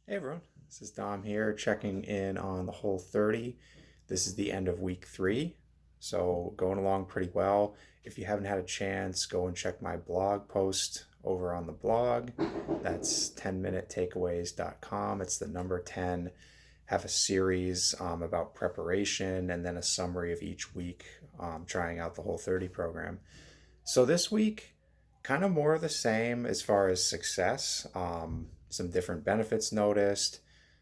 Hey everyone, this is Dom here checking in on the Whole 30. This is the end of week 3, so going along pretty well. If you haven't had a chance, go and check my blog post over on the blog. That's 10minutetakeaways.com. It's the number 10. Have a series about preparation and then a summary of each week trying out the Whole 30 program. So this week, kind of more of the same as far as success. Some different benefits noticed,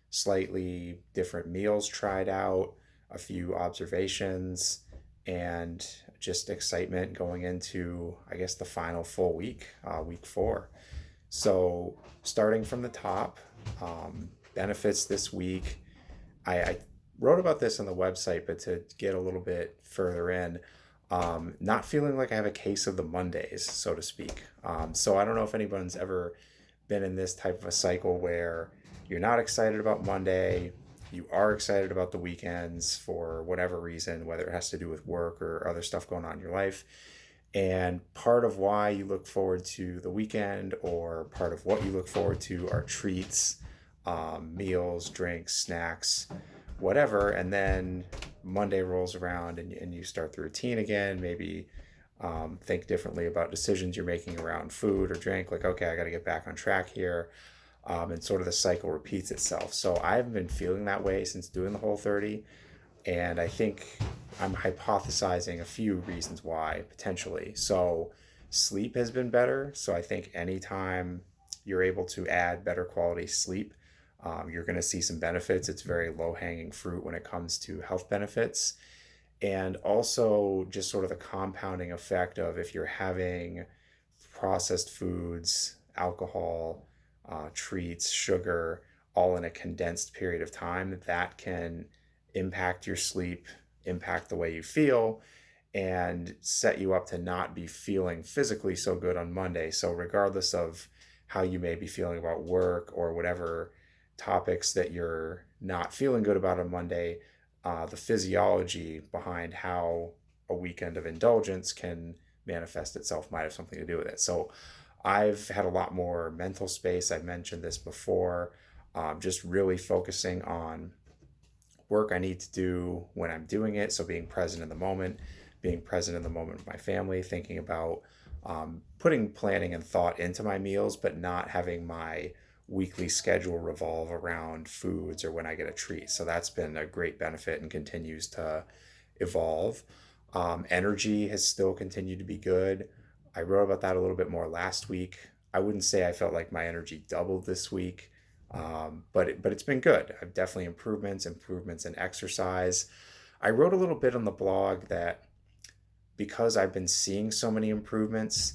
slightly different meals tried out, a few observations, and just excitement going into, I guess, the final full week, week 4. So starting from the top, benefits this week. I wrote about this on the website, but to get a little bit further in, not feeling like I have a case of the Mondays, so to speak. So I don't know if anyone's ever been in this type of a cycle where you're not excited about Monday, you are excited about the weekends for whatever reason, whether it has to do with work or other stuff going on in your life. And part of why you look forward to the weekend or part of what you look forward to are treats, meals, drinks, snacks, whatever. And then Monday rolls around and you start the routine again. Maybe think differently about decisions you're making around food or drink. Like, okay, I got to get back on track here. And sort of the cycle repeats itself. So I've been feeling that way since doing the Whole 30. And I think I'm hypothesizing a few reasons why, potentially. So sleep has been better. So I think anytime you're able to add better quality sleep, you're going to see some benefits. It's very low hanging fruit when it comes to health benefits. And also, just sort of the compounding effect of if you're having processed foods, alcohol, treats, sugar, all in a condensed period of time, that can impact your sleep, impact the way you feel, and set you up to not be feeling physically so good on Monday. So, regardless of how you may be feeling about work or whatever topics that you're not feeling good about on Monday, the physiology behind how a weekend of indulgence can manifest itself might have something to do with it. So, I've had a lot more mental space. I've mentioned this before, just really focusing on work I need to do when I'm doing it. So being present in the moment, being present in the moment with my family, thinking about putting planning and thought into my meals, but not having my weekly schedule revolve around foods or when I get a treat. So that's been a great benefit and continues to evolve. Energy has still continued to be good. I wrote about that a little bit more last week. I wouldn't say I felt like my energy doubled this week, but it's been good. I've definitely improvements in exercise. I wrote a little bit on the blog that because I've been seeing so many improvements,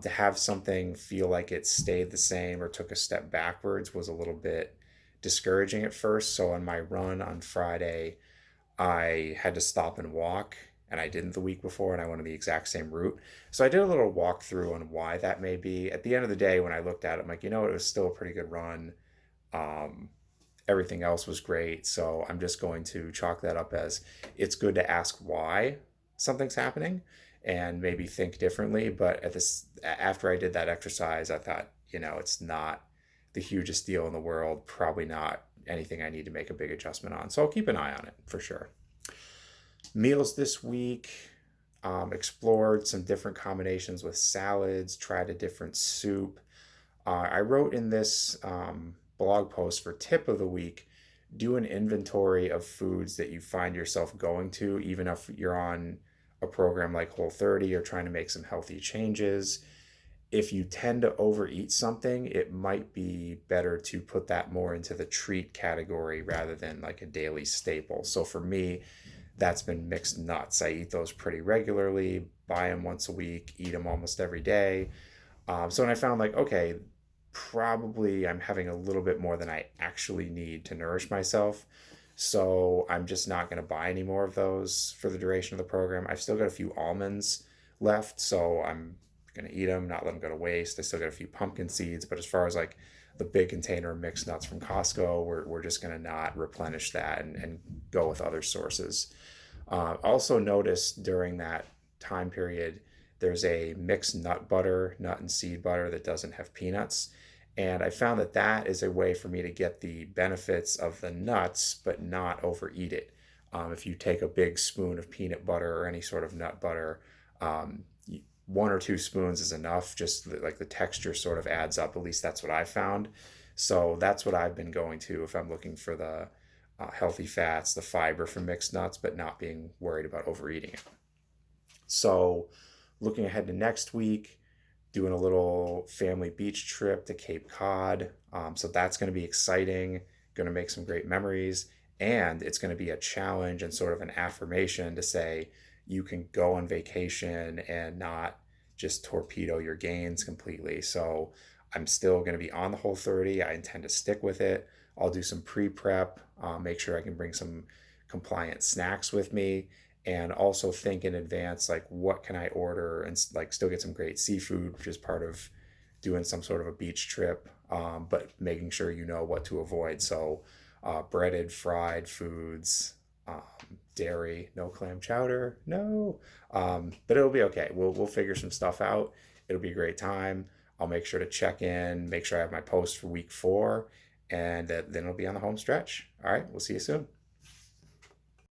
to have something feel like it stayed the same or took a step backwards was a little bit discouraging at first. So on my run on Friday, I had to stop and walk, and I didn't the week before, and I went on the exact same route. So I did a little walkthrough on why that may be. At the end of the day, when I looked at it, I'm like, it was still a pretty good run. Um, Everything else was great. So I'm just going to chalk that up as it's good to ask why something's happening and maybe think differently. But after I did that exercise, I thought, it's not the hugest deal in the world. Probably not anything I need to make a big adjustment on. So I'll keep an eye on it for sure. Meals this week, explored some different combinations with salads, tried a different soup. I wrote in this blog post for tip of the week, do an inventory of foods that you find yourself going to, even if you're on a program like Whole 30 or trying to make some healthy changes. If you tend to overeat something, it might be better to put that more into the treat category rather than like a daily staple. So for me, that's been mixed nuts. I eat those pretty regularly, buy them once a week, eat them almost every day. So when I found like, okay, probably I'm having a little bit more than I actually need to nourish myself. So I'm just not going to buy any more of those for the duration of the program. I've still got a few almonds left, so I'm going to eat them, not let them go to waste. I still got a few pumpkin seeds, but as far as like the big container of mixed nuts from Costco, we're just going to not replenish that and go with other sources. Also noticed during that time period, there's a mixed nut butter, nut and seed butter that doesn't have peanuts. And I found that that is a way for me to get the benefits of the nuts, but not overeat it. If you take a big spoon of peanut butter or any sort of nut butter, um, one or two spoons is enough. Just like the texture sort of adds up. At least that's what I found. So that's what I've been going to if I'm looking for the healthy fats, the fiber from mixed nuts, but not being worried about overeating it. So looking ahead to next week, doing a little family beach trip to Cape Cod. So that's going to be exciting, going to make some great memories. And it's going to be a challenge and sort of an affirmation to say you can go on vacation and not just torpedo your gains completely. So I'm still going to be on the Whole30. I intend to stick with it. I'll do some pre prep, make sure I can bring some compliant snacks with me, and also think in advance like what can I order and like still get some great seafood, which is part of doing some sort of a beach trip, but making sure you know what to avoid. So breaded, fried foods, um, dairy, no clam chowder, no. But it'll be okay. We'll figure some stuff out. It'll be a great time. I'll make sure to check in, make sure I have my post for week 4, and then it'll be on the home stretch. All right, we'll see you soon.